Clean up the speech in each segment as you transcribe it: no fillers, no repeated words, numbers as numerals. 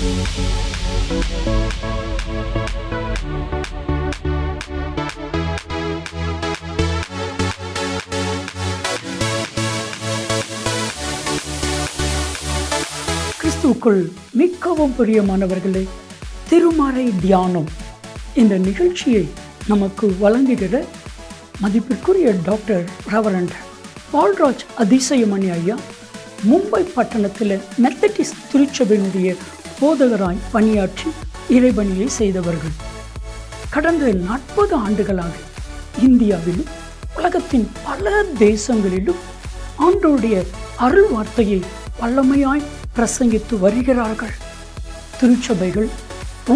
கிறிஸ்துவுக்குள் மிகவும் பிரியமானவர்களே, திருமறை தியானம் இந்த நிகழ்ச்சியை நமக்கு வழங்குகிற மதிப்பிற்குரிய டாக்டர் ரெவரண்ட் பால்ராஜ் அதிசயமணி ஐயா மும்பை பட்டணத்தில் மெத்தடிஸ்ட் திருச்சபையினுடைய போதகராய் பணியாற்றி இறைபணியை செய்தவர்கள். கடந்த 40 ஆண்டுகளாக இந்தியாவிலும் உலகத்தின் பல தேசங்களிலும் ஆண்டவருடைய அருள் வார்த்தையை வல்லமையாய் பிரசங்கித்து வருகிறார்கள். திருச்சபைகள்,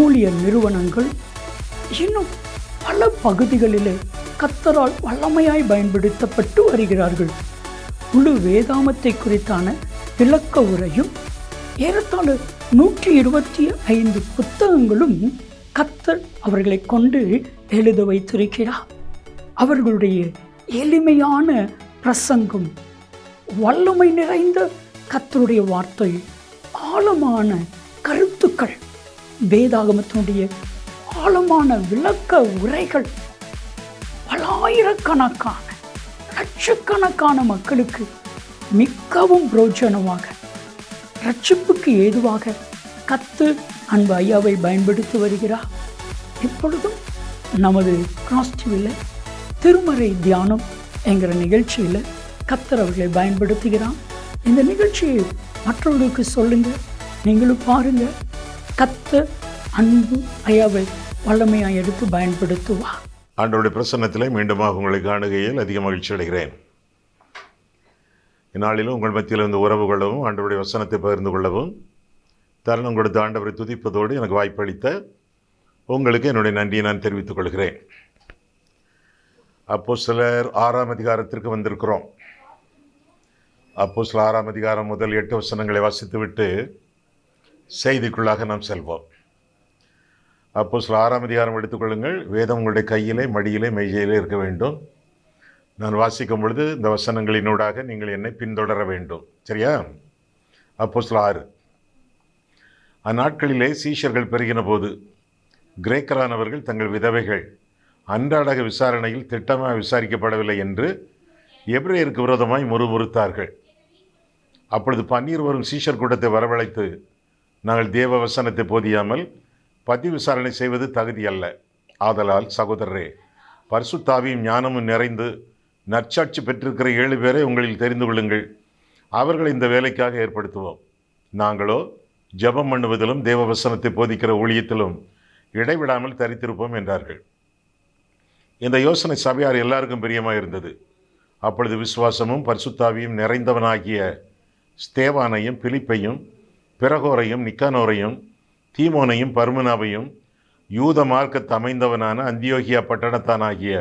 ஊழியர் நிறுவனங்கள், இன்னும் பல பகுதிகளிலே கர்த்தரால் வல்லமையாய் பயன்படுத்தப்பட்டு வருகிறார்கள். முழு வேதாமத்தை குறித்தான விளக்க உரையும் ஏறத்தாழ 125 புத்தகங்களும் கர்த்தர் அவர்களை கொண்டு எழுத வைத்திருக்கிறார். அவர்களுடைய எளிமையான பிரசங்கம், வல்லமை நிறைந்த கர்த்தருடைய வார்த்தை, ஆழமான கருத்துக்கள், வேதாகமத்தினுடைய ஆழமான விளக்க உரைகள் பலாயிரக்கணக்கான லட்சக்கணக்கான மக்களுக்கு மிகவும் பிரோஜனமாக, ரட்சிப்புக்கு ஏதுவாக கர்த்தர் அன்பு ஐயாவை பயன்படுத்தி வருகிறார். இப்பொழுதும் நமது கிராஸ் டிவியில் திருமறை தியானம் என்கிற நிகழ்ச்சியில் கர்த்தர் அவர்களை பயன்படுத்துகிறார். இந்த நிகழ்ச்சியை மற்றவர்களுக்கு சொல்லுங்க, நீங்களும் பாருங்க. கர்த்தர் அன்பு ஐயாவை வல்லமையாக எடுத்து பயன்படுத்துவார். ஆண்டவருடைய பிரசன்னத்திலே மீண்டுமாக உங்களை காணுகையில் அதிக மகிழ்ச்சி அடைகிறேன். இந்நாளிலும் உங்கள் மத்தியில் இருந்து உறவு கொள்ளவும், ஆண்டவருடைய வசனத்தை பகிர்ந்து கொள்ளவும் தருணம் கொடுத்த ஆண்டவரை துதிப்பதோடு எனக்கு வாய்ப்பளித்த உங்களுக்கு என்னுடைய நன்றியை நான் தெரிவித்துக் கொள்கிறேன். அப்போஸ்தலர் 6ஆம் அதிகாரத்திற்கு வந்திருக்கிறோம். அப்போஸ்தலர் 6ஆம் அதிகாரம் முதல் 8 வசனங்களை வாசித்துவிட்டு செய்திக்குள்ளாக நாம் செல்வோம். அப்போஸ்தலர் 6ஆம் அதிகாரம் எடுத்துக்கொள்ளுங்கள். வேதம் உங்களுடைய கையிலே, மடியிலே, மெய்யிலே இருக்க வேண்டும். நான் வாசிக்கும் பொழுது இந்த வசனங்களினூடாக நீங்கள் என்னை பின்தொடர வேண்டும். சரியா? அப்போஸ்தலர் 6. அந்நாட்களிலே சீஷர்கள் பெருகின போது கிரேக்கரானவர்கள் தங்கள் விதவைகள் அன்றாட விசாரணையில் திட்டமாக விசாரிக்கப்படவில்லை என்று எபிரேயருக்கு விரோதமாய் முறுமுறுத்தார்கள். அப்பொழுது 12 வரும் சீஷர் கூட்டத்தை வரவழைத்து, நாங்கள் தேவ வசனத்தை போதியாமல் பதி விசாரணை செய்வது தகுதி அல்ல. ஆதலால் சகோதரரே, பரிசுத்தாவியும் ஞானமும் நிறைந்து நற்சாட்சி பெற்றிருக்கிற 7 பேரை உங்களில் தெரிந்து கொள்ளுங்கள். அவர்களை இந்த வேலைக்காக ஏற்படுத்துவோம். நாங்களோ ஜெபம் பண்ணுவதிலும் தேவ வசனத்தை போதிக்கிற ஊழியத்திலும் இடைவிடாமல் தரித்திருப்போம் என்றார்கள். இந்த யோசனை சபையார் எல்லாருக்கும் பிரியமாக இருந்தது. அப்பொழுது விசுவாசமும் பரிசுத்தாவியும் நிறைந்தவனாகிய ஸ்தேவானையும், பிலிப்பையும், பிரகோரையும், நிக்கானோரையும், தீமோனையும், பர்மனாவையும், யூத மார்க்கத்து அமைந்தவனான அந்தியோகியா பட்டணத்தானாகிய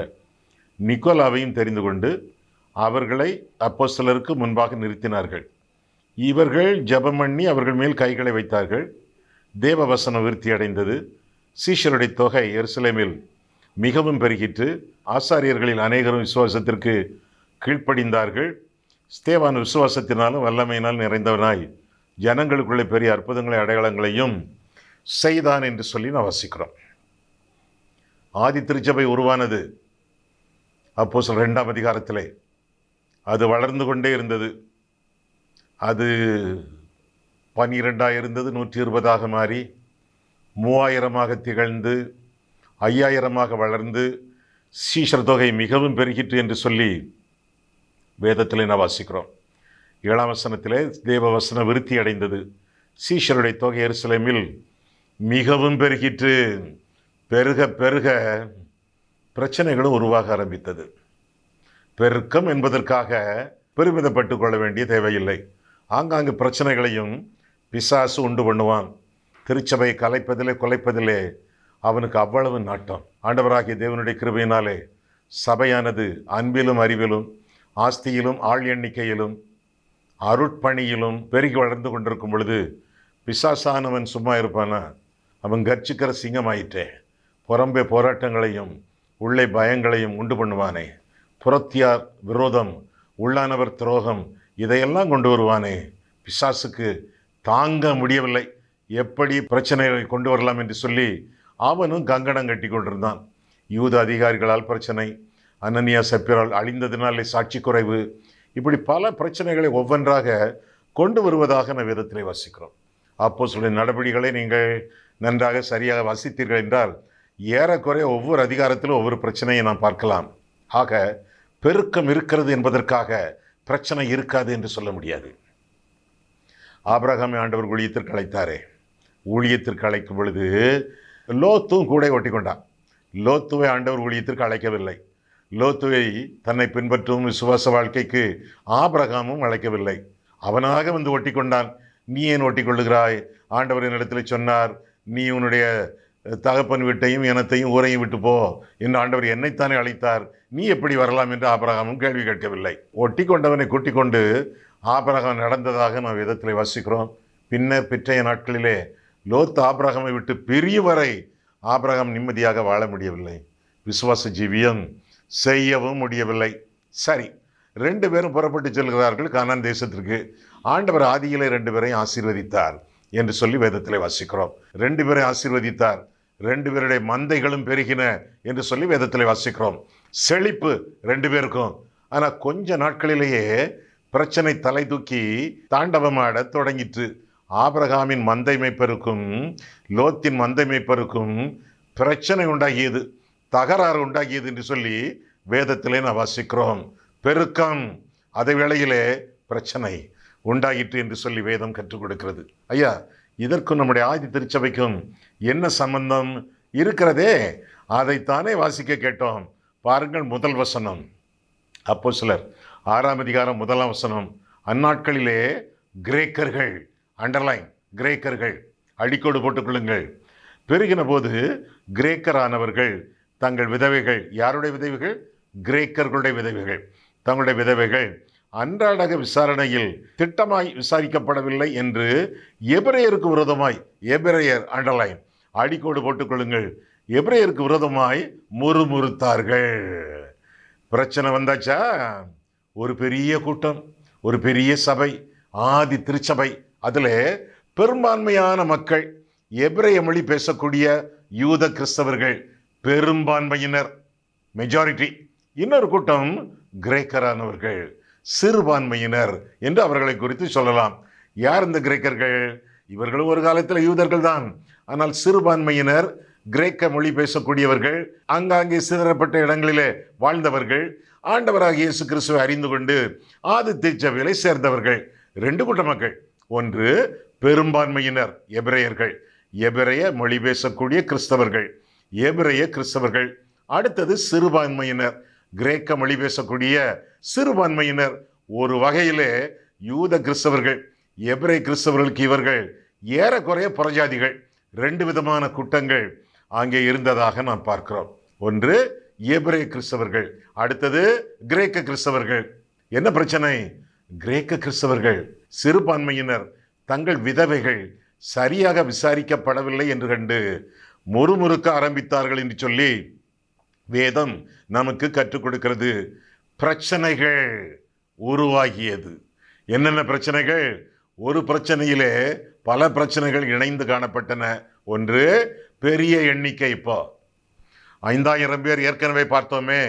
நிக்கோலாவையும் தெரிந்து கொண்டு அவர்களை அப்போஸ்தலருக்கு முன்பாக நிறுத்தினார்கள். இவர்கள் ஜெபம் பண்ணி அவர்கள் மேல் கைகளை வைத்தார்கள். தேவ வசனம் விருத்தி அடைந்தது. சீஷருடைய தொகை எருசலேமில் மிகவும் பெருகிற்று. ஆசாரியர்களில் அநேகரும் விசுவாசத்திற்கு கீழ்ப்படிந்தார்கள். ஸ்தேவான் விசுவாசத்தினாலும் வல்லமையினால் நிறைந்தவனாய் ஜனங்களுக்குள்ளே பெரிய அற்புதங்களை அடையாளங்களையும் செய்தான் என்று சொல்லி நான் வாசிக்கிறோம். ஆதி திருச்சபை உருவானது அப்போஸ்தலர் 2ஆம் அதிகாரத்திலே. அது வளர்ந்து கொண்டே இருந்தது. அது 12 இருந்தது, 120 மாறி 3000 திகழ்ந்து 5000 வளர்ந்து சீஷர் தொகை மிகவும் பெருகிற்று என்று சொல்லி வேதத்திலே நான் வாசிக்கிறோம். 7ஆம் வசனத்திலே தேவ வசனம் விருத்தி அடைந்தது. சீஷருடைய தொகை எருசலேமில் மிகவும் பெருகிற்று. பெருக பெருக பிரச்சனைகளும் உருவாக ஆரம்பித்தது. பெருக்கம் என்பதற்காக பெருமிதப்பட்டு கொள்ள வேண்டிய தேவையில்லை. ஆங்காங்கு பிரச்சனைகளையும் பிசாசு உண்டு பண்ணுவான். திருச்சபையை கலைப்பதிலே, கொலைப்பதிலே அவனுக்கு அவ்வளவு நாட்டம். ஆண்டவராகிய தேவனுடைய கிருபையினாலே சபையானது அன்பிலும், அறிவிலும், ஆஸ்தியிலும், ஆள் எண்ணிக்கையிலும், அருட்பணியிலும் பெருகி வளர்ந்து கொண்டிருக்கும் பொழுது பிசாசானவன் சும்மா இருப்பானா? அவன் கர்ச்சிக்கிற சிங்கமாயிற்றே. புறம்பே போராட்டங்களையும் உள்ளே பயங்களையும் உண்டு பண்ணுவானே. புறத்தியார் விரோதம், உள்ளானவர் துரோகம், இதையெல்லாம் கொண்டு வருவானே. பிசாசுக்கு தாங்க முடியவில்லை. எப்படி பிரச்சனைகளை கொண்டு வரலாம் என்று சொல்லி அவனும் கங்கணம் கட்டி கொண்டிருந்தான். யூத அதிகாரிகளால் பிரச்சனை, அனனியா சப்பிரால் அழிந்ததினாலே சாட்சி குறைவு, இப்படி பல பிரச்சனைகளை ஒவ்வொன்றாக கொண்டு வருவதாக நாம் வேதத்திலே வாசிக்கிறோம். அப்போஸ்தலரின் நடபடிகளை நீங்கள் நன்றாக சரியாக வாசித்தீர்கள் என்றால் ஏறக்குறைய ஒவ்வொரு அதிகாரத்திலும் ஒவ்வொரு பிரச்சனையை நாம் பார்க்கலாம். ஆக பெருக்கம் இருக்கிறது என்பதற்காக பிரச்சனை இருக்காது என்று சொல்ல முடியாது. ஆபிரகாமை ஆண்டவர் ஊழியத்திற்கு அழைத்தாரே, ஊழியத்திற்கு அழைக்கும் பொழுது லோத்தும் கூட ஒட்டி கொண்டான். லோத்துவை ஆண்டவர் ஊழியத்திற்கு அழைக்கவில்லை. லோத்துவை தன்னை பின்பற்றும் விசுவாச வாழ்க்கைக்கு ஆபிரகாமும் அழைக்கவில்லை. அவனாக வந்து ஒட்டி கொண்டான். நீ ஏன் ஒட்டி கொள்ளுகிறாய்? ஆண்டவர் என்னிடத்தில் சொன்னார், நீ உன்னுடைய தகப்பன் வீட்டையும் இனத்தையும் ஊரையும் விட்டு போ என்று ஆண்டவர் என்னைத்தானே அழைத்தார், நீ எப்படி வரலாம் என்று ஆபிரகாமும் கேள்வி கேட்கவில்லை. ஒட்டி கொண்டவனை கூட்டிக் கொண்டு ஆபிரகாம் நடந்ததாக நாம் வேதத்தில் வாசிக்கிறோம். பின்னர் பிற்றைய நாட்களிலே லோத் ஆபிரகாமை விட்டு பிரியும் வரை ஆபிரகாம் நிம்மதியாக வாழ முடியவில்லை, விசுவாச ஜீவியம் செய்யவும் முடியவில்லை. சரி, 2 பேரும் புறப்பட்டு செல்கிறார்கள் கானான் தேசத்திற்கு. ஆண்டவர் ஆதியிலே 2 பேரையும் ஆசீர்வதித்தார் என்று சொல்லி வேதத்திலே வாசிக்கிறோம். 2 பேரை ஆசீர்வதித்தார், 2 பேருடைய மந்தைகளும் பெருகின என்று சொல்லி வேதத்திலே வாசிக்கிறோம். செழிப்பு 2 பேருக்கும். ஆனால் கொஞ்ச நாட்களிலேயே பிரச்சனை தலை தூக்கி தாண்டவமாட தொடங்கிற்று. ஆபிரகாமின் மந்தைமை பெருக்கும் லோத்தின் மந்தைமை பெருக்கும் பிரச்சனை உண்டாகியது, தகராறு உண்டாகியது என்று சொல்லி வேதத்திலே நான் வாசிக்கிறோம். பெருக்கம், அதே வேளையிலே பிரச்சனை உண்டாயிற்று என்று சொல்லி வேதம் கற்றுக் கொடுக்கிறது. ஐயா, இதற்கும் நம்முடைய ஆதி திருச்சபைக்கும் என்ன சம்பந்தம் இருக்கிறதே? அதைத்தானே வாசிக்க கேட்டோம். பாருங்கள், முதல் வசனம், அப்போஸ்தலர் 6ஆம் அதிகாரம் 1ஆம் வசனம். அந்நாட்களிலே கிரேக்கர்கள், அண்டர்லைன், கிரேக்கர்கள், அடிக்கோடு போட்டுக்கொள்ளுங்கள், பெருகின போது கிரேக்கரானவர்கள் தங்கள் விதவைகள், யாருடைய விதவைகள்? கிரேக்கர்களுடைய விதவைகள், தங்களுடைய விதவைகள் அன்றாட விசாரணையில் திட்டமாய் விசாரிக்கப்படவில்லை என்று எபிரேயருக்கு விரோதமாய், எபிரேயர் அண்டர்லைன், அடிக்கோடு போட்டுக்கொள்ளுங்கள், எபிரேயருக்கு விரோதமாய் முறுமுறுத்தார்கள். பிரச்சனை வந்தாச்சா? ஒரு பெரிய கூட்டம், ஒரு பெரிய சபை, ஆதி திருச்சபை, அதில் பெரும்பான்மையான மக்கள் எபிரேய மொழி பேசக்கூடிய யூத கிறிஸ்தவர்கள், பெரும்பான்மையினர், மெஜாரிட்டி. இன்னொரு கூட்டம் கிரேக்கரானவர்கள், சிறுபான்மையினர் என்று அவர்களை குறித்து சொல்லலாம். யார் இந்த கிரேக்கர்கள்? இவர்களும் ஒரு காலத்தில் யூதர்கள் தான், ஆனால் சிறுபான்மையினர், கிரேக்க மொழி பேசக்கூடியவர்கள், ஆங்காங்கே சிதறப்பட்ட இடங்களிலே வாழ்ந்தவர்கள், ஆண்டவராகிய இயேசு கிறிஸ்துவை அறிந்து கொண்டு ஆதி திருச்சபையிலே சேர்ந்தவர்கள். 2 கூட்ட மக்கள். ஒன்று பெரும்பான்மையினர் எபிரேயர்கள், எபிரேய மொழி பேசக்கூடிய கிறிஸ்தவர்கள், எபிரேய கிறிஸ்தவர்கள். அடுத்தது சிறுபான்மையினர், கிரேக்க மொழி பேசக்கூடிய சிறுபான்மையினர். ஒரு வகையிலே யூத கிறிஸ்தவர்கள், எபிரேய கிறிஸ்தவர்களுக்கு இவர்கள் ஏறக்குறைய புறஜாதிகள். 2 விதமான கூட்டங்கள் அங்கே இருந்ததாக நாம் பார்க்கிறோம். ஒன்று எபிரேய கிறிஸ்தவர்கள், அடுத்தது கிரேக்க கிறிஸ்தவர்கள். என்ன பிரச்சனை? கிரேக்க கிறிஸ்தவர்கள், சிறுபான்மையினர், தங்கள் விதவைகள் சரியாக விசாரிக்கப்படவில்லை என்று கண்டு முறுமுறுக்க ஆரம்பித்தார்கள் என்று சொல்லி வேதம் நமக்கு கற்றுக் கொடுக்கிறது. பிரச்சனைகள் உருவாகியது. என்னென்ன பிரச்சனைகள்? ஒரு பிரச்சனையிலே பல பிரச்சனைகள் இணைந்து காணப்பட்டன. ஒன்று பெரிய எண்ணிக்கை. இப்போ 5000 பேர் ஏற்கனவே பார்த்தோமே.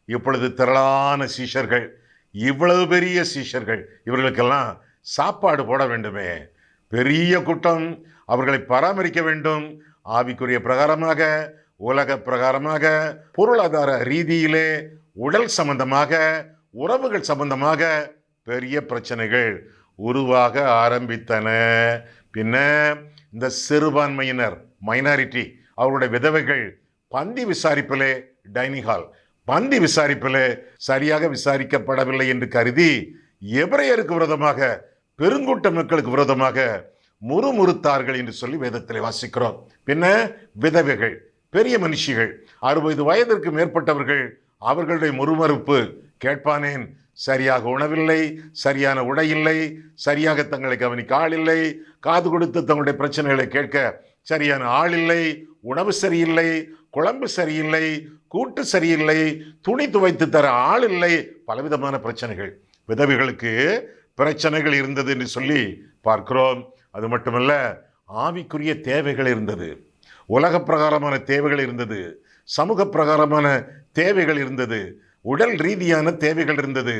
இப்பொழுது திரளான சீஷர்கள், இவ்வளவு பெரிய சீஷர்கள், இவர்களுக்கெல்லாம் சாப்பாடு போட வேண்டுமே. பெரிய கூட்டம், அவர்களை பராமரிக்க வேண்டும். ஆவிக்குரிய பிரகாரமாக, உலக பிரகாரமாக, பொருளாதார ரீதியிலே, உடல் சம்பந்தமாக, உறவுகள் சம்பந்தமாக பெரிய பிரச்சனைகள் உருவாக ஆரம்பித்தன. பின்ன இந்த சிறுபான்மையினர், மைனாரிட்டி, அவருடைய விதவைகள் பந்தி விசாரிப்பிலே, டைனிங் ஹால் பந்தி விசாரிப்பிலே சரியாக விசாரிக்கப்படவில்லை என்று கருதி எபிரேயருக்கு விரோதமாக, பெருங்கூட்ட மக்களுக்கு விரோதமாக முறுமுறுத்தார்கள் என்று சொல்லி வேதத்திலே வாசிக்கிறோம். பின்ன விதவைகள், பெரிய மனுஷிகள், 60 வயதிற்கு மேற்பட்டவர்கள், அவர்களுடைய முறுமறுப்பு கேட்பானேன். சரியாக உணவில்லை, சரியான உடை இல்லை, சரியாக தங்களை கவனிக்க ஆள் இல்லை, காது கொடுத்து தங்களுடைய பிரச்சனைகளை கேட்க சரியான ஆள் இல்லை, உணவு சரியில்லை, குழம்பு சரியில்லை, கூட்டு சரியில்லை, துணி துவைத்து தர ஆள் இல்லை, பலவிதமான பிரச்சனைகள். விதவைகளுக்கு பிரச்சனைகள் இருந்தது என்று சொல்லி பார்க்கிறோம். அது மட்டுமல்ல, ஆவிக்குரிய தேவைகள் இருந்தது, உலக பிரகாரமான தேவைகள் இருந்தது, சமூக பிரகாரமான தேவைகள் இருந்தது, உடல் ரீதியான தேவைகள் இருந்தது.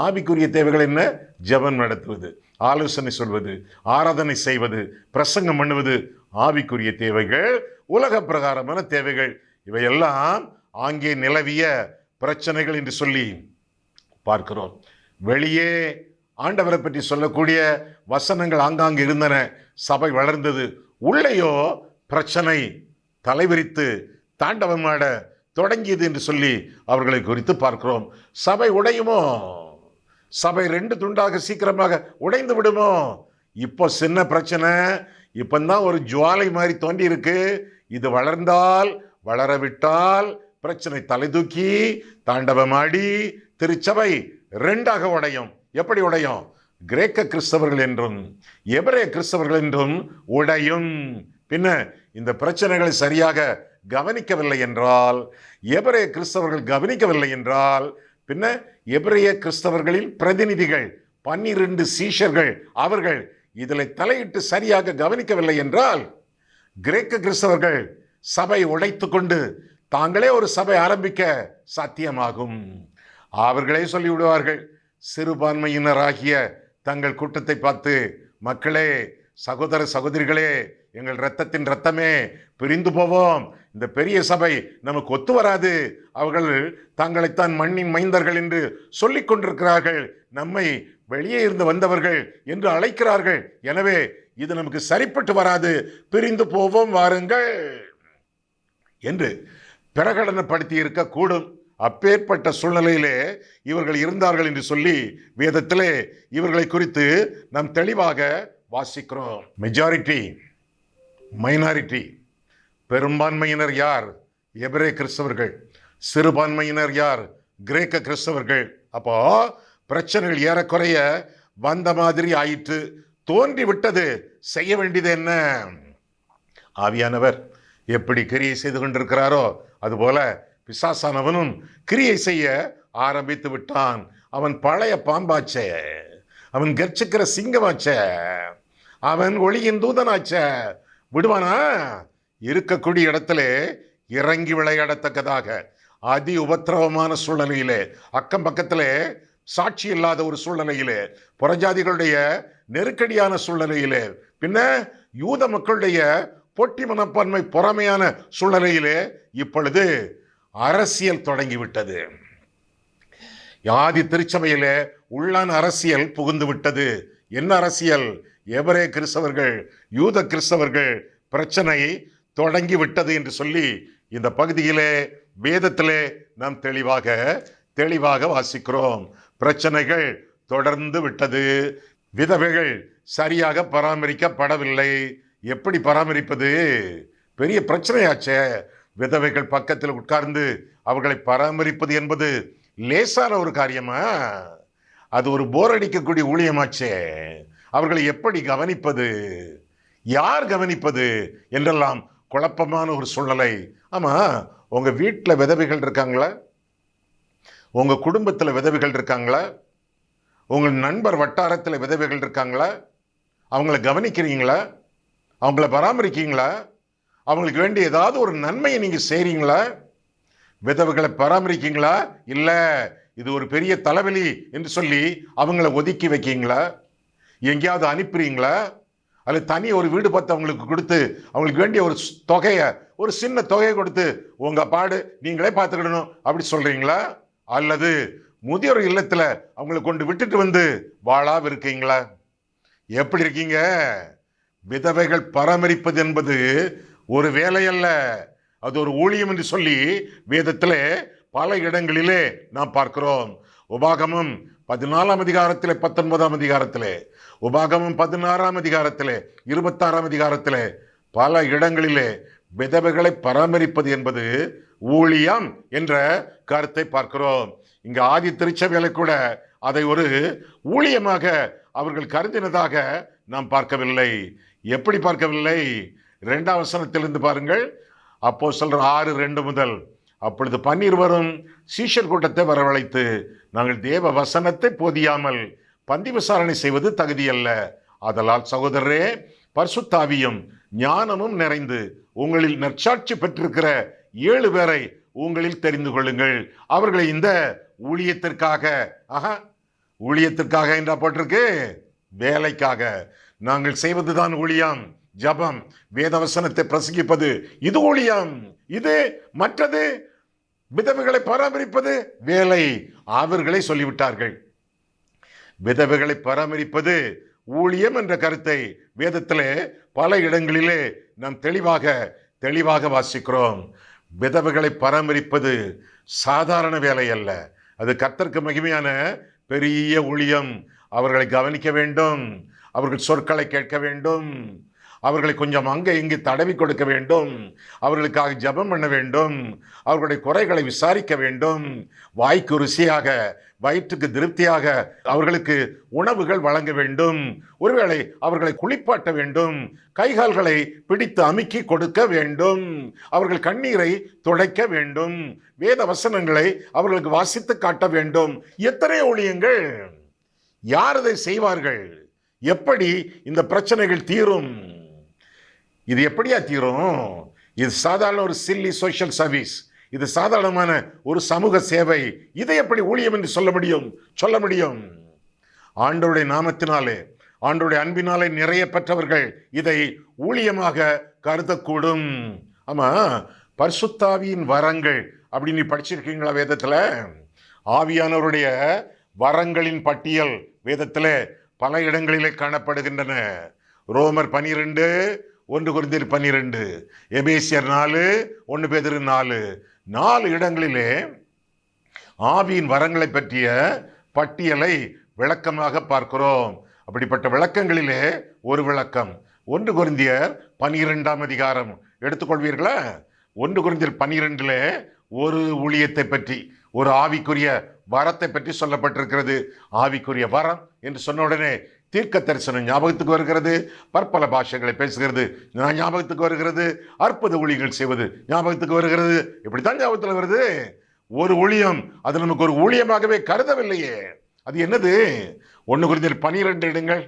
ஆவிக்குரிய தேவைகள் என்ன? ஜெபம் நடத்துவது, ஆலோசனை சொல்வது, ஆராதனை செய்வது, பிரசங்கம் பண்ணுவது ஆவிக்குரிய தேவைகள். உலக பிரகாரமான தேவைகள் இவையெல்லாம் ஆங்கே நிலவிய பிரச்சனைகள் என்று சொல்லி பார்க்கிறோம். வெளியே ஆண்டவரை பற்றி சொல்லக்கூடிய வசனங்கள் ஆங்காங்கு இருந்தன, சபை வளர்ந்தது. உள்ளேயோ பிரச்சனை தலைவிரித்து தாண்டவமாட தொடங்கியது என்று சொல்லி அவர்களை குறித்து பார்க்கிறோம். சபை உடையுமோ? சபை 2 துண்டாக சீக்கிரமாக உடைந்து விடுமோ? இப்போ சின்ன பிரச்சனை, இப்பந்தான் ஒரு ஜுவாலை மாதிரி தோண்டி இருக்கு. இது வளர்ந்தால், வளரவிட்டால் பிரச்சனை தலை தூக்கி தாண்டவமாடி திருச்சபை 2ஆக உடையும். எப்படி உடையும்? கிரேக்க கிறிஸ்தவர்கள் என்றும் எபிரேய கிறிஸ்தவர்கள் என்றும் உடையும். பின்ன இந்த பிரச்சனைகளை சரியாக கவனிக்கவில்லை என்றால், எபிரேய கிறிஸ்தவர்கள் கவனிக்கவில்லை என்றால், பின்ன எபிரேய கிறிஸ்தவர்களின் பிரதிநிதிகள் 12 சீஷர்கள் அவர்கள் இதில் தலையிட்டு சரியாக கவனிக்கவில்லை என்றால், கிரேக்க கிறிஸ்தவர்கள் சபை உடைத்து கொண்டு தாங்களே ஒரு சபை ஆரம்பிக்க சாத்தியமாகும். அவர்களே சொல்லிவிடுவார்கள், சிறுபான்மையினராகிய தங்கள் கூட்டத்தை பார்த்து, மக்களே, சகோதர சகோதரிகளே, எங்கள் இரத்தத்தின் இரத்தமே, பிரிந்து போவோம், இந்த பெரிய சபை நமக்கு ஒத்து வராது, அவர்கள் தங்களைத்தான் மண்ணின் மைந்தர்கள் என்று சொல்லிக் கொண்டிருக்கிறார்கள், நம்மை வெளியே இருந்து வந்தவர்கள் என்று அழைக்கிறார்கள், எனவே இது நமக்கு சரிப்பட்டு வராது, பிரிந்து போவோம் வாருங்கள் என்று பிரகடனப்படுத்தி இருக்கக்கூடும். அப்பேற்பட்ட சூழ்நிலையிலே இவர்கள் இருந்தார்கள் என்று சொல்லி வேதத்திலே இவர்களை குறித்து நாம் தெளிவாக வாசிக்கிறோம். Majority, minority. பெரும்பான்மையினர் யார்? எபிரேய கிறிஸ்தவர்கள். சிறுபான்மையினர் யார்? கிரேக்க கிறிஸ்தவர்கள். அப்போ பிரச்சனைகள் ஏறக்குறைய வந்த மாதிரி ஆயிற்று, தோன்றி விட்டது. செய்ய வேண்டியது என்ன? ஆவியானவர் எப்படி கிரியை செய்து கொண்டிருக்கிறாரோ அதுபோல பிசாசானவனும் கிரியை செய்ய ஆரம்பித்து விட்டான். அவன் பழைய பாம்பாச்சே, அவன் கர்ச்சிக்கிற சிங்கமாச்சே, அவன் ஒளியின் தூதனாச்சே. விடுவானா? இருக்கக்கூடிய இடத்துல இறங்கி விளையாடத்தக்கதாக அதி உபத்திரவமான சூழ்நிலையிலே, அக்கம் பக்கத்திலே சாட்சி இல்லாத ஒரு சூழ்நிலையிலே, புறஜாதிகளுடைய நெருக்கடியான சூழ்நிலையிலே, பின்ன யூத மக்களுடைய பொட்டி மனப்பான்மை பொறாமையான சூழ்நிலையிலே இப்பொழுது அரசியல் தொடங்கிவிட்டது. ஆதி திருச்சபையிலே உள்ளான அரசியல் புகுந்து விட்டது. என்ன அரசியல்? எபிரேய கிறிஸ்தவர்கள், யூத கிறிஸ்தவர்கள் பிரச்சனை தொடங்கி விட்டது என்று சொல்லி இந்த பகுதியிலே வேதத்திலே நாம் தெளிவாக வாசிக்கிறோம். பிரச்சனைகள் தொடர்ந்து விட்டது. விதவைகள் சரியாக பராமரிக்கப்படவில்லை. எப்படி பராமரிப்பது? பெரிய பிரச்சனையாச்சே. விதவைகள் பக்கத்தில் உட்கார்ந்து அவர்களை பராமரிப்பது என்பது லேசான ஒரு காரியமா? அது ஒரு போர் அடிக்கக்கூடிய ஊழியமாச்சே. அவர்களை எப்படி கவனிப்பது? யார் கவனிப்பது என்றெல்லாம் குழப்பமான ஒரு சூழ்நிலை. ஆமா, உங்க வீட்டில் விதவைகள் இருக்காங்களா? உங்க குடும்பத்தில் விதவைகள் இருக்காங்களா? உங்கள் நண்பர் வட்டாரத்தில் விதவைகள் இருக்காங்களா? அவங்கள கவனிக்கிறீங்களா? அவங்கள பராமரிக்கீங்களா? அவங்களுக்கு வேண்டிய ஏதாவது ஒரு நன்மையை நீங்க செய்றீங்களா? விதவைகளை பராமரிக்கீங்களா? இல்ல இது ஒரு பெரிய தலைவலி என்று சொல்லி அவங்கள ஒதுக்கி வைக்கீங்களா? எங்கேயாவது அனுப்புறீங்களா? அல்லது தனி ஒரு வீடு பார்த்து அவங்களுக்கு கொடுத்து அவங்களுக்கு வேண்டிய ஒரு தொகையை, ஒரு சின்ன தொகையை கொடுத்து உங்க பாடு நீங்களே பார்த்துக்கிடணும் அப்படி சொல்றீங்களா? அல்லது முதியோர் இல்லத்துல அவங்களை கொண்டு விட்டுட்டு வந்து வாழாம இருக்கீங்களா? எப்படி இருக்கீங்க? விதவைகள் பராமரிப்பது என்பது ஒரு வேலை அல்ல, அது ஒரு ஊழியம் என்று சொல்லி வேதத்திலே பல இடங்களிலே நாம் பார்க்கிறோம். உபாகமம் 14ஆம் அதிகாரத்திலே, 19ஆம் அதிகாரத்திலே, உபாகமம் 16ஆம் அதிகாரத்திலே, 26ஆம் அதிகாரத்திலே பல இடங்களிலே விதவைகளை பராமரிப்பது என்பது ஊழியம் என்ற கருத்தை பார்க்கிறோம். இங்க ஆதி திருச்சபையில கூட அதை ஒரு ஊழியமாக அவர்கள் கருதினதாக நாம் பார்க்கவில்லை. எப்படி பார்க்கவில்லை? 2ஆம் வசனத்திலிருந்து பாருங்கள். அப்போஸ்தலர் 6:2 முதல். அப்பொழுது 12 சீஷர் கூட்டத்தை வரவழைத்து, நாங்கள் தேவ வசனத்தை போதியாமல் பந்தி விசாரணை செய்வது தகுதியல்ல. ஆதலால் சகோதரரே, பரிசுத்தாவியும் ஞானமும் நிறைந்து உங்களில் நற்சாட்சி பெற்றிருக்கிற 7 பேரை உங்களில் தெரிந்து கொள்ளுங்கள். அவர்களை இந்த ஊழியத்திற்காக, ஊழியத்திற்காக என்றா போட்டிருக்கு, வேலைக்காக. நாங்கள் செய்வதுதான் ஊழியம். ஜபம், வேதவசனத்தை பிரசங்கிப்பது, இது ஊழியம். இது மற்றது விதவைகளை பராமரிப்பது வேலை. அவர்களை சொல்லிவிட்டார்கள். விதவைகளை பராமரிப்பது ஊழியம் என்ற கருத்தை வேதத்திலே பல இடங்களிலே நாம் தெளிவாக வாசிக்கிறோம். விதவைகளை பராமரிப்பது சாதாரண வேலை அல்ல. அது கர்த்தருக்கு மகிமையான பெரிய ஊழியம். அவர்களை கவனிக்க வேண்டும், அவர்கள் சொற்களை கேட்க வேண்டும், அவர்களை கொஞ்சம் அங்கே இங்கே தடவி கொடுக்க வேண்டும், அவர்களுக்காக ஜெபம் பண்ண வேண்டும், அவர்களுடைய குறைகளை விசாரிக்க வேண்டும், வாய்க்கு ருசியாக, வயிற்றுக்கு திருப்தியாக அவர்களுக்கு உணவுகள் வழங்க வேண்டும், ஒருவேளை அவர்களை குளிப்பாட்ட வேண்டும், கைகால்களை பிடித்து அமுக்கி கொடுக்க வேண்டும், அவர்கள் கண்ணீரை துடைக்க வேண்டும், வேத வசனங்களை அவர்களுக்கு வாசித்து காட்ட வேண்டும். எத்தனை ஊழியங்கள்! யார் அதை செய்வார்கள்? எப்படி இந்த பிரச்சனைகள் தீரும்? இது எப்படியா தீரும்? இது சாதாரண ஒரு சில்லி சோஷியல் சர்வீஸ், இது சாதாரணமான ஒரு சமூக சேவை. இதை எப்படி ஊழியம் என்று சொல்ல முடியும்? ஆண்டவருடைய நாமத்தினாலே, ஆண்டவருடைய அன்பினாலே நிறைய பெற்றவர்கள் இதை ஊழியமாக கருதக்கூடும். ஆமா, பரிசுத்தாவியின் வரங்கள் அப்படின்னு படிச்சிருக்கீங்களா வேதத்துல? ஆவியானவருடைய வரங்களின் பட்டியல் வேதத்துல பல இடங்களிலே காணப்படுகின்றன. ரோமர் 12, 1 கொரிந்தியர் 12, எபேசியர் 4, 1 பேதுரு 4, 4 இடங்களிலே ஆவியின் வரங்களை பற்றிய பட்டியலை விளக்கமாக பார்க்கிறோம். அப்படிப்பட்ட விளக்கங்களிலே ஒரு விளக்கம் 1 கொரிந்தியர் 12ஆம் அதிகாரம் எடுத்துக்கொள்வீர்களா? 1 கொரிந்தியர் 12 ஒரு ஊழியத்தை பற்றி, ஒரு ஆவிக்குரிய வரத்தை பற்றி சொல்லப்பட்டிருக்கிறது. ஆவிக்குரிய வரம் என்று சொன்ன உடனே தீர்க்க தரிசனம் ஞாபகத்துக்கு வருகிறது, பற்பல பாஷைகளை பேசுகிறது ஞாபகத்துக்கு வருகிறது, அற்புத ஊழியங்கள் செய்வது ஞாபகத்துக்கு வருகிறது. இப்படித்தான் ஞாபகத்தில் வருது. ஒரு ஊழியம், அது நமக்கு ஒரு ஊழியமாகவே கருதவில்லையே. அது என்னது? 1 கொரிந்தியர் 12 எடுங்கள்.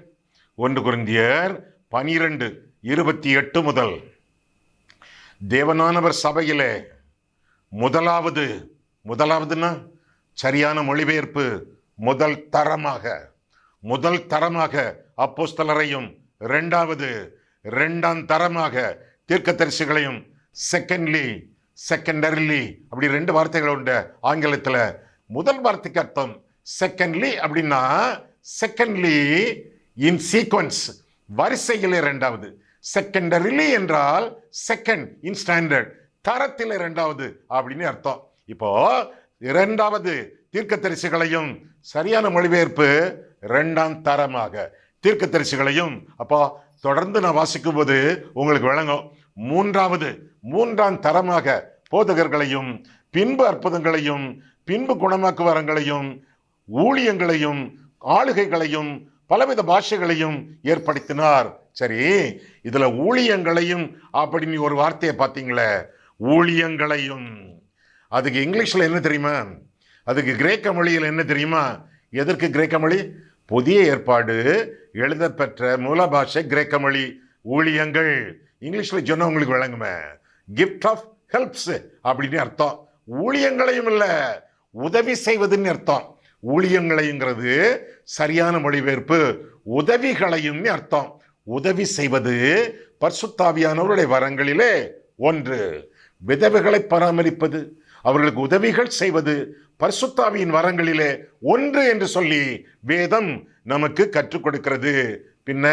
1 கொரிந்தியர் 12, 28 முதல். தேவனானவர் சபையிலே முதலாவதுன்னா சரியான மொழிபெயர்ப்பு, முதல் தரமாக அப்போஸ்தலரையும், இரண்டாம் தரமாக தீர்க்கதரிசிகளையும், செகண்டரிலி அப்படி 2 வார்த்தைகள் உண்டு ஆங்கிலத்தில். முதல் வார்த்தைக்கு அர்த்தம் செகண்ட்லி அப்படின்னா, செகண்ட்லி இன் சீக்வன்ஸ், வரிசையிலே 2வது. செகண்டரிலி என்றால் செகண்ட் இன் ஸ்டாண்டர்ட், தரத்தில் 2வது அப்படின்னு அர்த்தம். இப்போ 2வது தீர்க்கதரிசிகளையும், சரியான மொழிபெயர்ப்பு 2ஆம் தரமாக தீர்க்கதரிசிகளையும். அப்போ தொடர்ந்து நான் வாசிக்கும் போது உங்களுக்கு விளங்கும். 3ஆம் தரமாக போதகர்களையும், பின்பு அற்புதங்களையும், பின்பு குணமாக்கு வரங்களையும், ஊழியங்களையும், ஆளுகைகளையும், பலவித பாஷைகளையும் ஏற்படுத்தினார். சரி, இதுல ஊழியங்களையும் அப்படின்னு ஒரு வார்த்தையை பார்த்தீங்களே, ஊழியங்களையும், அதுக்கு இங்கிலீஷ்ல என்ன தெரியுமா? அதுக்கு கிரேக்க மொழியில் என்ன தெரியுமா? எதற்கு கிரேக்க மொழி? புதிய ஏற்பாடு எழுதப்பெற்ற மூல பாஷை கிரேக்க மொழி. ஊழியங்கள் இங்கிலீஷ்ல சொன்ன உங்களுக்கு விளங்குமே, கிஃப்ட் ஆஃப் ஹெல்ப்ஸ் அப்படின்னு அர்த்தம். ஊழியங்களையும் இல்ல, உதவி செய்வதுன்னு அர்த்தம். ஊழியங்களைங்கிறது சரியான மொழிபெயர்ப்பு, உதவிகளையும் அர்த்தம். உதவி செய்வது பரிசுத்தாவியானவருடைய வரங்களிலே 1. விதவைகளை பராமரிப்பது, அவர்களுக்கு உதவிகள் செய்வது பரிசுத்தாவியின் வரங்களிலே 1 என்று சொல்லி வேதம் நமக்கு கற்றுக் கொடுக்கிறது. பின்ன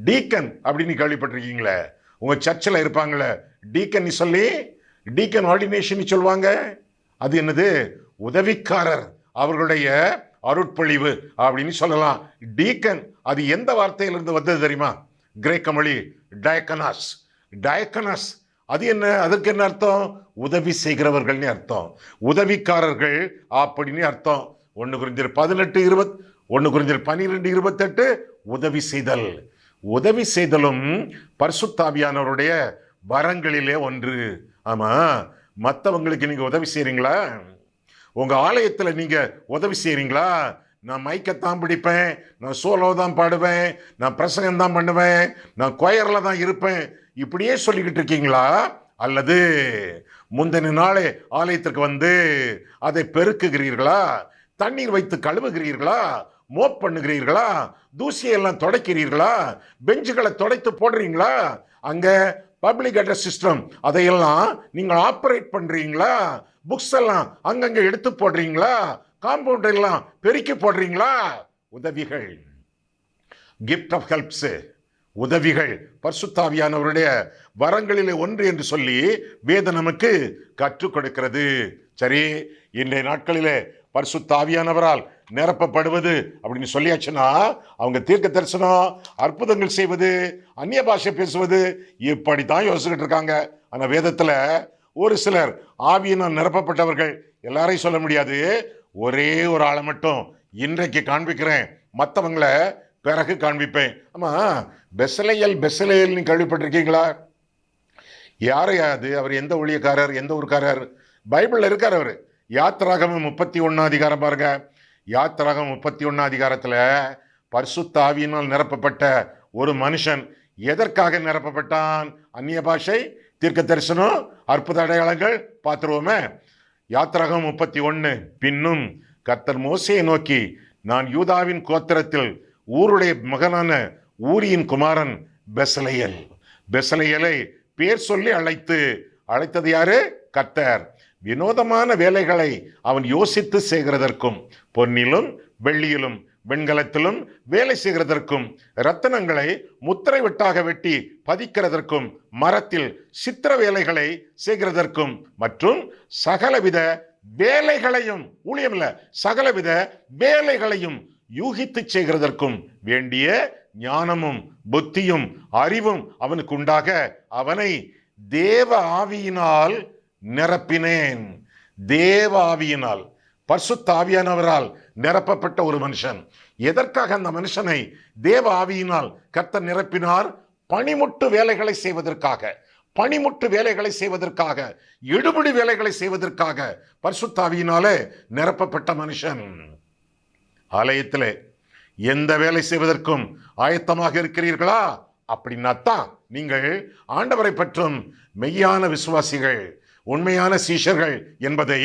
டீக்கன் அப்படின்னு கேள்விப்பட்டிருக்கீங்களே, உங்க சர்ச்சில் இருப்பாங்களே டீக்கன் சொல்லி, டீக்கன் ஆர்டினேஷன் சொல்லுவாங்க. அது என்னது? உதவிக்காரர், அவர்களுடைய அருட்பொழிவு அப்படின்னு சொல்லலாம். டீக்கன் அது எந்த வார்த்தையிலிருந்து வந்தது தெரியுமா? கிரேக்க மொழி டயக்கனாஸ். அது என்ன? அதற்கு என்ன அர்த்தம்? உதவி செய்கிறவர்கள்னு அர்த்தம், உதவிக்காரர்கள் அப்படின்னு அர்த்தம். 1 கொரிந்தியர் 18, 1 கொரிந்தியர் 12, 28 உதவி செய்தல். உதவி செய்தலும் பரிசுத்தாவியானவருடைய வரங்களிலே 1. ஆமா, மற்றவங்களுக்கு நீங்க உதவி செய்றீங்களா? உங்க ஆலயத்தில் நீங்க உதவி செய்றீங்களா? நான் மைக்கத்தான் பிடிப்பேன், நான் சோலோ தான் பாடுவேன், நான் பிரசங்கம் தான் பண்ணுவேன், நான் கொயர்ல தான் இருப்பேன், இப்படியே சொல்லிக்கிட்டு இருக்கீங்களா? அல்லது முந்தின நாளே ஆலயத்திற்கு வந்து அதை பெருக்குகிறீர்களா? தண்ணீர் வைத்து கழுவுகிறீர்களா? மோப் பண்ணுகிறீர்களா? தூசியெல்லாம் துடைக்கிறீர்களா? பெஞ்சுகளை துடைத்து போடுறீங்களா? அங்க பப்ளிக் அட்ரஸ் சிஸ்டம் அதையெல்லாம் நீங்கள் ஆப்ரேட் பண்றீங்களா? புக்ஸ் எல்லாம் அங்கங்க எடுத்து போடுறீங்களா? காம்பவுண்ட் எல்லாம் பெருக்கி போடுறீங்களா? உதவிகள், கிஃப்ட் ஆஃப் ஹெல்ப்ஸ், உதவிகள் பரிசுத்த ஆவியானவருடைய வரங்களிலே ஒன்று என்று சொல்லி வேதம் நமக்கு கற்றுக் கொடுக்கிறது. சரி, இன்றைய நாட்களிலே பரிசுத்த ஆவியானவரால் நிரப்பப்படுவது அப்படின்னு சொல்லியாச்சுன்னா அவங்க தீர்க்க தரிசனம், அற்புதங்கள் செய்வது, அந்நிய பாஷை பேசுவது இப்படித்தான் யோசிச்சுட்டு இருக்காங்க. ஆனா வேதத்துல ஒரு சிலர் ஆவியினால் நிரப்பப்பட்டவர்கள், எல்லாரையும் சொல்ல முடியாது, ஒரே ஒரு ஆளை மட்டும் இன்றைக்கு காண்பிக்கிறேன், மற்றவங்களை பிறகு காண்பிப்பேன். ஆமா, பெசலேயல் நீ கேள்விப்பட்டிருக்கீங்களா? யாரையாது? அவர் எந்த ஊழியக்காரர், எந்த ஊர்க்காரர்? பைபிள்ல இருக்கார் அவர். யாத்திராகமம் 31 அதிகாரம் பாருங்க. யாத்திராகமம் 31 அதிகாரத்துல பரிசுத்த ஆவியினால் நிரப்பப்பட்ட ஒரு மனுஷன் எதற்காக நிரப்பப்பட்டான்? அந்நிய பாஷை, தீர்க்க தரிசனம், அற்புத அடையாளங்கள் பார்த்துருவோமே. யாத்திராகமம் 31. பின்னும் கர்த்தர் மோசேயை நோக்கி, நான் யூதாவின் கோத்திரத்தில் ஊருடைய மகனான ஊரியின் குமாரன் பெசலேயலை பேர் சொல்லி அழைத்தது யாரு? கர்த்தர். வினோதமான வேலைகளை அவன் யோசித்து செய்கிறதற்கும், பொன்னிலும் வெள்ளியிலும் வெண்கலத்திலும் வேலை செய்கிறதற்கும், ரத்தினங்களை முத்திரை வெட்டாக வெட்டி பதிக்கிறதற்கும், மரத்தில் சித்திர வேலைகளை செய்கிறதற்கும், மற்றும் சகலவித வேலைகளையும், ஊழியம் இல்ல, சகலவித வேலைகளையும் யூகித்து செய்கிறதற்கும் வேண்டிய ஞானமும் புத்தியும் அறிவும் அவனுக்கு உண்டாக அவனை தேவ ஆவியினால் நிரப்பினேன். தேவ ஆவியினால், பரிசுத்த ஆவியானவரால் நிரப்பப்பட்ட ஒரு மனுஷன். எதற்காக அந்த மனுஷனை தேவ ஆவியினால் கர்த்தர் நிரப்பினார்? பணிமுட்டு வேலைகளை செய்வதற்காக, பணிமுட்டு வேலைகளை செய்வதற்காக, எடுபிடி வேலைகளை செய்வதற்காக பரிசுத்த ஆவியினாலே நிரப்பப்பட்ட மனுஷன். ஆலயத்திலே எந்த வேலை செய்வதற்கும் ஆயத்தமாக இருக்கிறீர்களா? அப்படின்னாத்தான் நீங்கள் ஆண்டவரை பற்றும் மெய்யான விசுவாசிகள், உண்மையான சீஷர்கள் என்பதை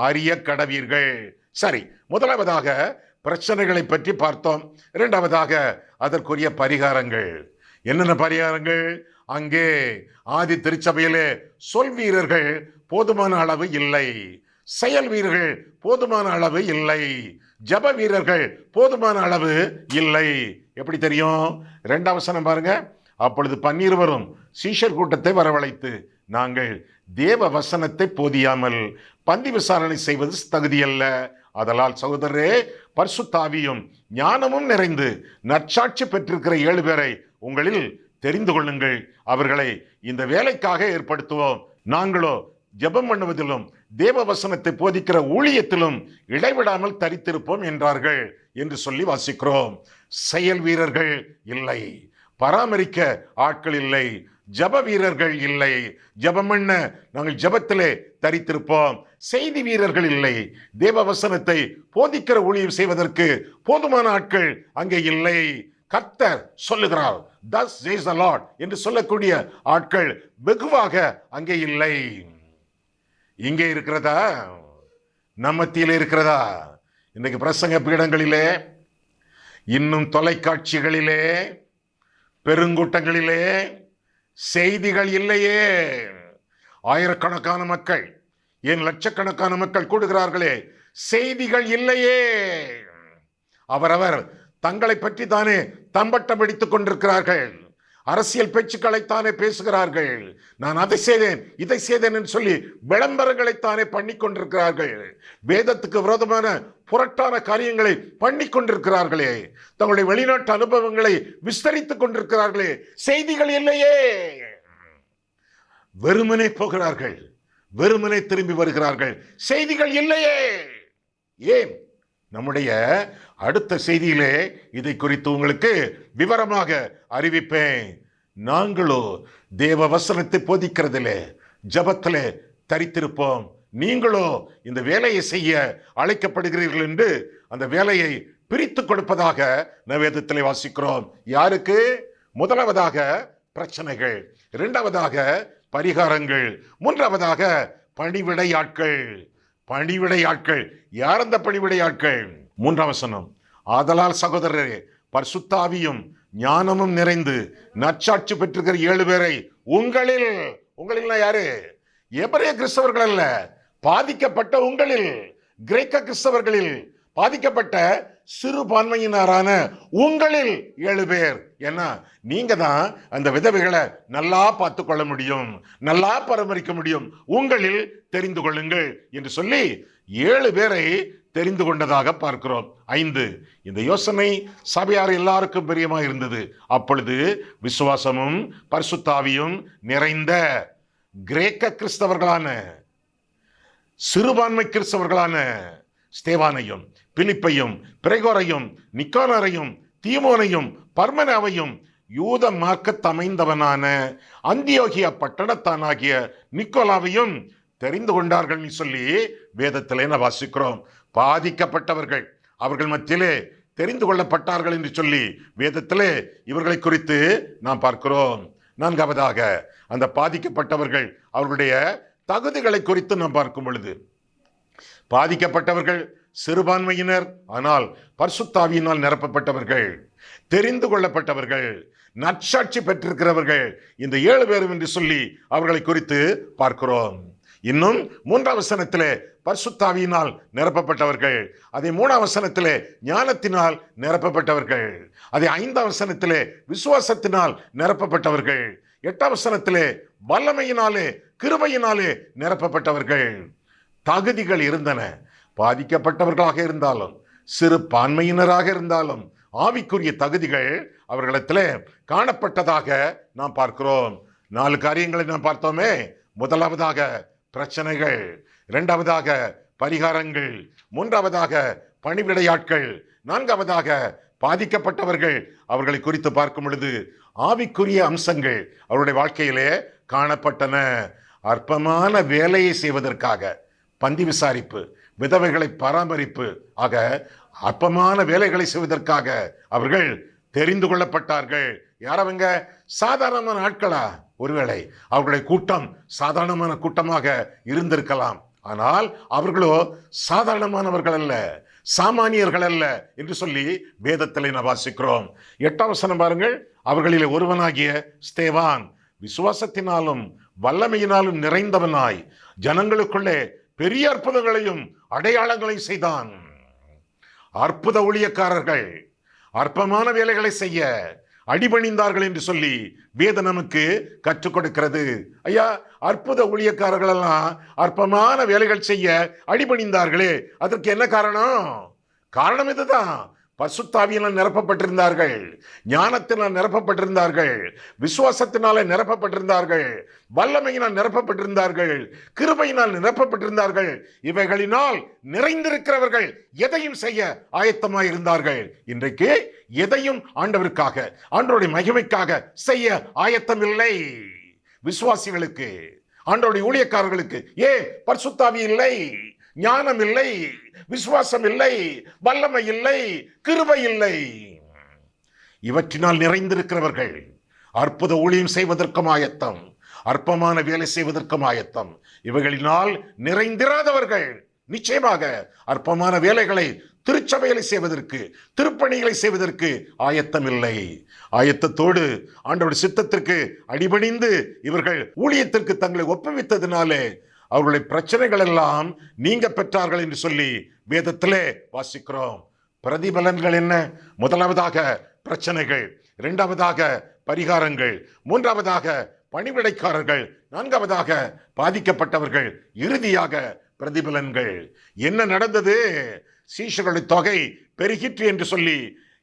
அறிய கடவீர்கள். சரி, முதலாவதாக பிரச்சனைகளை பற்றி பார்த்தோம். இரண்டாவதாக அதற்குரிய பரிகாரங்கள். என்னென்ன பரிகாரங்கள்? அங்கே ஆதி திருச்சபையிலே சொல் வீரர்கள் போதுமான அளவு இல்லை, செயல் வீரர்கள் போதுமான அளவு இல்லை, ஜப வீரர்கள் போதுமான அளவு இல்லை. எப்படி தெரியும்? 2ஆம் வசனம் பாருங்க. அப்பொழுது 12 சீஷர் கூட்டத்தை வரவழைத்து, நாங்கள் தேவ வசனத்தை போதியாமல் பந்தி விசாரணை செய்வது தகுதியல்ல. அதனால் சகோதரரே, பரிசுத்த ஆவியும் ஞானமும் நிறைந்து நற்சாட்சி பெற்றிருக்கிற 7 பேரை உங்களில் தெரிந்து கொள்ளுங்கள். அவர்களை இந்த வேலைக்காக ஏற்படுத்துவோம். நாங்களோ ஜெபம் பண்ணுவதிலும் தேவ வசனத்தை போதிக்கிற ஊழியத்திலும் இடைவிடாமல் தரித்திருப்போம் என்றார்கள் என்று சொல்லி வாசிக்கிறோம். செயல் வீரர்கள் இல்லை, பராமரிக்க ஆட்கள் இல்லை, ஜப வீரர்கள் இல்லை, ஜபம் பண்ண நாங்கள் ஜபத்திலே தரித்திருப்போம். செய்தி வீரர்கள் இல்லை, தேவ வசனத்தை போதிக்கிற ஊழியம் செய்வதற்கு போதுமான ஆட்கள் அங்கே இல்லை. கர்த்தர் சொல்லுகிறார், thus says the Lord என்று சொல்லக்கூடிய ஆட்கள் வெகுவாக அங்கே இல்லை. இங்கே இருக்கிறதா? நம்ம மத்தியிலே இருக்கிறதா? இன்னைக்கு பிரசங்க பீடங்களிலே, இன்னும் தொலைக்காட்சிகளிலே, பெருங்கூட்டங்களிலே செய்திகள் இல்லையே. ஆயிரக்கணக்கான மக்கள், ஏன் லட்சக்கணக்கான மக்கள் கூடுகிறார்களே, செய்திகள் இல்லையே. அவரவர் தங்களை பற்றி தானே தம்பட்டம் அடித்துக் கொண்டிருக்கிறார்கள். அரசியல் பேச்சுக்களைத்தானே பேசுகிறார்கள். நான் அதை செய்தேன், இதை செய்தேன் என்று சொல்லி விளம்பரங்களைத்தானே பண்ணி கொண்டிருக்கிறார்கள். வேதத்துக்கு விரோதமான புரட்டான காரியங்களை பண்ணி கொண்டிருக்கிறார்களே, தங்களுடைய வெளிநாட்டு அனுபவங்களை விஸ்தரித்துக் கொண்டிருக்கிறார்களே. செய்திகள் இல்லையே. வெறுமனே போகிறார்கள், வெறுமனே திரும்பி வருகிறார்கள். செய்திகள் இல்லையே. ஏன்? நம்முடைய அடுத்த செய்தியிலே இதை குறித்து உங்களுக்கு விவரமாக அறிவிப்பேன். நாங்களோ தேவ வசனத்தை போதிக்கிறதிலே, ஜபத்திலே தரித்திருப்போம். நீங்களோ இந்த வேலையை செய்ய அழைக்கப்படுகிறீர்கள் என்று அந்த வேலையை பிரித்து கொடுப்பதாக வேதத்திலே வாசிக்கிறோம். யாருக்கு? முதலாவதாக பிரச்சனைகள், இரண்டாவதாக பரிகாரங்கள், மூன்றாவதாக பணிவிடையாட்கள். பணிவிடையாட்கள் யார் அந்த பணிவிடையாட்கள்? 3ஆம் வசனம், ஆதலால் சகோதரரே பரிசுத்தாவியும் ஞானமும் நிறைந்து நற்சாட்சி பெற்றிருக்கிற 7 பேரை உங்களில், உங்களில் யாரு? எபிரேய கிறிஸ்தவர்கள் அல்ல, பாதிக்கப்பட்ட உங்களில், கிரேக்க கிறிஸ்தவர்களில் பாதிக்கப்பட்ட சிறுபான்மையினரான உங்களில் 7 பேர். ஏன்னா நீங்க தான் அந்த விதவைகளை நல்லா பார்த்து கொள்ள முடியும், நல்லா பராமரிக்க முடியும், உங்களில் தெரிந்து கொள்ளுங்கள் என்று சொல்லி 7 பேரை தெரிந்து கொண்டதாக பார்க்கிறோம். 5, இந்த யோசனை சபையார் எல்லாருக்கும் பிரியமா இருந்தது. அப்பொழுது விசுவாசமும் பரிசுத்தாவியும் நிறைந்த கிரேக்க கிறிஸ்தவர்களான சிறுபான்மை கிறிஸ்தவர்களான ஸ்தேவானையும் பிலிப்பையும் பிரகோரையும் நிக்கானரையும் தீமோனையும் பர்மனாவையும் யூத மார்க்கத்தமைந்தவனான அந்தியோகியா பட்டணத்தானாகிய நிக்கோலாவையும் தெரிந்து கொண்டார்கள் சொல்லி வேதத்திலே நான் வாசிக்கிறோம். பாதிக்கப்பட்டவர்கள் அவர்கள் மத்தியிலே தெரிந்து கொள்ளப்பட்டார்கள் என்று சொல்லி வேதத்திலே இவர்களை குறித்து நாம் பார்க்கிறோம். 4ஆவதாக அந்த பாதிக்கப்பட்டவர்கள் அவர்களுடைய தகுதிகளை குறித்து நாம் பார்க்கும் பொழுது, பாதிக்கப்பட்டவர்கள் சிறுபான்மையினர், ஆனால் பரிசுத்தாவியினால் நிரப்பப்பட்டவர்கள், தெரிந்து கொள்ளப்பட்டவர்கள், நற்சாட்சி பெற்றிருக்கிறவர்கள், இந்த 7 பேரும் என்று சொல்லி அவர்களை குறித்து பார்க்கிறோம். இன்னும் 3ஆம் வசனத்திலே பரிசுத்தாவியினால் நிரப்பப்பட்டவர்கள், அதை 3ஆம் வசனத்திலே ஞானத்தினால் நிரப்பப்பட்டவர்கள், அதை 5ஆம் வசனத்திலே விசுவாசத்தினால் நிரப்பப்பட்டவர்கள், 8ஆம் வசனத்திலே வல்லமையினாலே கிருபையினாலே நிரப்பப்பட்டவர்கள். தகுதிகள் இருந்தன. பாதிக்கப்பட்டவர்களாக இருந்தாலும் சிறுபான்மையினராக இருந்தாலும் ஆவிக்குரிய தகுதிகள் அவர்களிடத்திலே காணப்பட்டதாக நாம் பார்க்கிறோம். 4 காரியங்களை நாம் பார்த்தோமே. முதலாவதாக பிரச்சனைகள், இரண்டாவதாக பரிகாரங்கள், மூன்றாவதாக பணிவிடையாட்கள், 4ஆவதாக பாதிக்கப்பட்டவர்கள். அவர்களை குறித்து பார்க்கும் பொழுது ஆவிக்குரிய அம்சங்கள் அவருடைய வாழ்க்கையிலே காணப்பட்டன. அற்பமான வேலையை செய்வதற்காக பந்தி விசாரிப்பு, விதவைகளை பராமரிப்பு ஆக அற்பமான வேலைகளை செய்வதற்காக அவர்கள் தெரிந்து கொள்ளப்பட்டார்கள். யார் அவங்க? சாதாரணமான ஆட்களா? ஒருவேளை அவர்களுடைய கூட்டம் சாதாரணமான கூட்டமாக இருந்திருக்கலாம். ஆனால் அவர்களோ சாதாரணமானவர்கள் அல்ல, சாமானியர்கள் அல்ல என்று சொல்லி வேதத்திலே நாம் வாசிக்கிறோம். 8ஆம் வசனம் பாருங்கள். அவர்களிலே ஒருவனாகிய ஸ்தேவான் விசுவாசத்தினாலும் வல்லமையினாலும் நிறைந்தவனாய் ஜனங்களுக்குள்ளே பெரிய அற்புதங்களையும் அடையாளங்களையும் செய்தான். அற்புத ஊழியக்காரர்கள் அற்பமான வேலைகளை செய்ய அடிபணிந்தார்கள் என்று சொல்லி வேதம் நமக்கு கற்றுக் கொடுக்கிறது. ஐயா, அற்புத ஊழியக்காரர்கள் எல்லாம் அற்பமான வேலைகள் செய்ய அடிபணிந்தார்களே, அதற்கு என்ன காரணம்? காரணம் இதுதான். பரிசுத்தாவியினால் நிரப்பப்பட்டிருந்தார்கள், ஞானத்தினால் நிரப்பப்பட்டிருந்தார்கள், விசுவாசத்தினாலே நிரப்பப்பட்டிருந்தார்கள், வல்லமையினால் நிரப்பப்பட்டிருந்தார்கள், கிருபையினால் நிரப்பப்பட்டிருந்தார்கள். இவைகளினால் நிறைந்திருக்கிறவர்கள் எதையும் செய்ய ஆயத்தமாய் இருந்தார்கள். இன்றைக்கு எதையும் ஆண்டவருக்காக, ஆண்டவருடைய மகிமைக்காக செய்ய ஆயத்தம் இல்லை. விசுவாசிகளுக்கு, ஆண்டவருடைய ஊழியக்காரர்களுக்கு பரிசுத்தாவி இல்லை, ஞானம் இல்லை, விசுவாசம் இல்லை, வல்லமை இல்லை, கிருபை இல்லை. இவற்றினால் நிறைந்திருக்கிறவர்கள் அற்புத ஊழியம் செய்வதற்கும் ஆயத்தம், அற்பமான வேலை செய்வதற்கும் ஆயத்தம். இவைகளினால் நிறைந்திராதவர்கள் நிச்சயமாக அற்பமான வேலைகளை, திருச்சபைகளை செய்வதற்கு, திருப்பணிகளை செய்வதற்கு ஆயத்தம் இல்லை. ஆயத்தத்தோடு ஆண்டவருடைய சித்தத்திற்கு அடிபணிந்து இவர்கள் ஊழியத்திற்கு தங்களை ஒப்புவித்ததினாலே அவர்களுடைய பிரச்சனைகள் எல்லாம் நீங்க பெற்றார்கள் என்று சொல்லி வேதத்திலே வாசிக்கிறோம். பிரதிபலன்கள் என்ன? முதலாவதாக பிரச்சனைகள், இரண்டாவதாக பரிகாரங்கள், மூன்றாவதாக பணிவிடைக்காரர்கள், நான்காவதாக பாதிக்கப்பட்டவர்கள், இறுதியாக பிரதிபலன்கள். என்ன நடந்தது? சீஷர்களுடைய தொகை பெருகிற்று என்று சொல்லி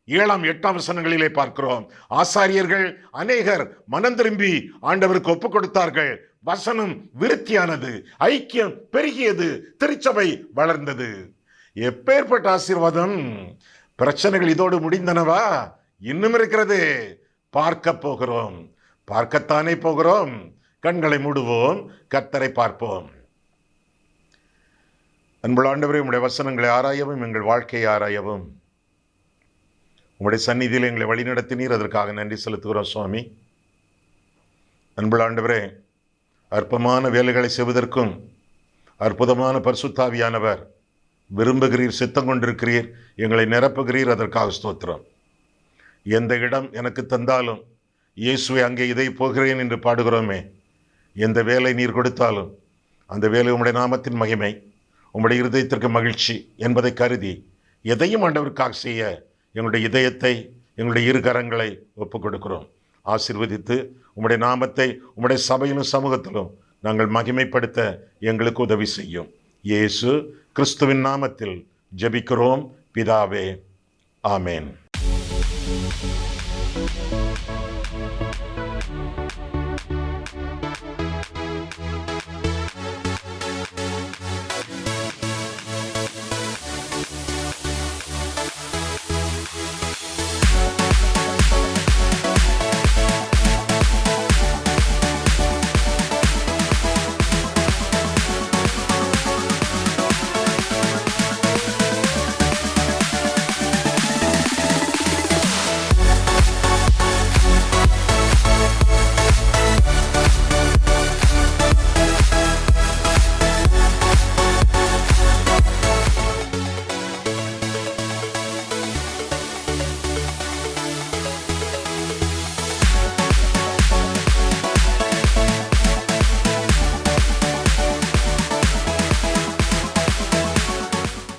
7ஆம் 8ஆம் வசனங்களிலே பார்க்கிறோம். ஆசாரியர்கள் அநேகர் மனம் திரும்பி ஆண்டவருக்கு ஒப்புக் கொடுத்தார்கள். வசனம் விருத்தியானது, ஐக்கியம் பெருகியது, திருச்சபை வளர்ந்தது. எப்பேற்பட்ட ஆசீர்வாதம்! பிரச்சனைகள் இதோடு முடிந்தனவா? இன்னும் இருக்கிறது. பார்க்க போகிறோம், பார்க்கத்தானே போகிறோம். கண்களை மூடுவோம், கர்த்தரை பார்ப்போம். அன்புள்ள ஆண்டவரே, உம்முடைய வசனங்களை ஆராயவும் எங்கள் வாழ்க்கையை ஆராயவும் உம்முடைய சந்நிதியில் எங்களை வழிநடத்தினீர். அதற்காக நன்றி செலுத்துகிறோம் சுவாமி. அன்புள்ள ஆண்டவரே, அற்பமான வேலைகளை செய்வதற்கும் அற்புதமான பரிசுத்தாவியானவர் விரும்புகிறீர், சித்தம் கொண்டிருக்கிறீர், எங்களை நிரப்புகிறீர். அதற்காக ஸ்தோத்திரம். எந்த இடம் எனக்கு தந்தாலும் இயேசுவை அங்கே இதை போகிறேன் என்று பாடுகிறோமே. எந்த வேலை நீர் கொடுத்தாலும் அந்த வேலை உம்முடைய நாமத்தின் மகிமை, உம்முடைய இருதயத்திற்கு மகிழ்ச்சி என்பதை கருதி எதையும் ஆண்டவருக்காக செய்ய எங்களுடைய இதயத்தை, எங்களுடைய இரு கரங்களை ஒப்புக் கொடுக்கிறோம். ஆசீர்வதித்து உம்முடைய நாமத்தை உம்முடைய சபையிலும் சமூகத்திலும் நாங்கள் மகிமைப்படுத்த எங்களுக்கு உதவி செய்யும். இயேசு கிறிஸ்துவின் நாமத்தில் ஜெபிக்கிறோம் பிதாவே, ஆமேன்.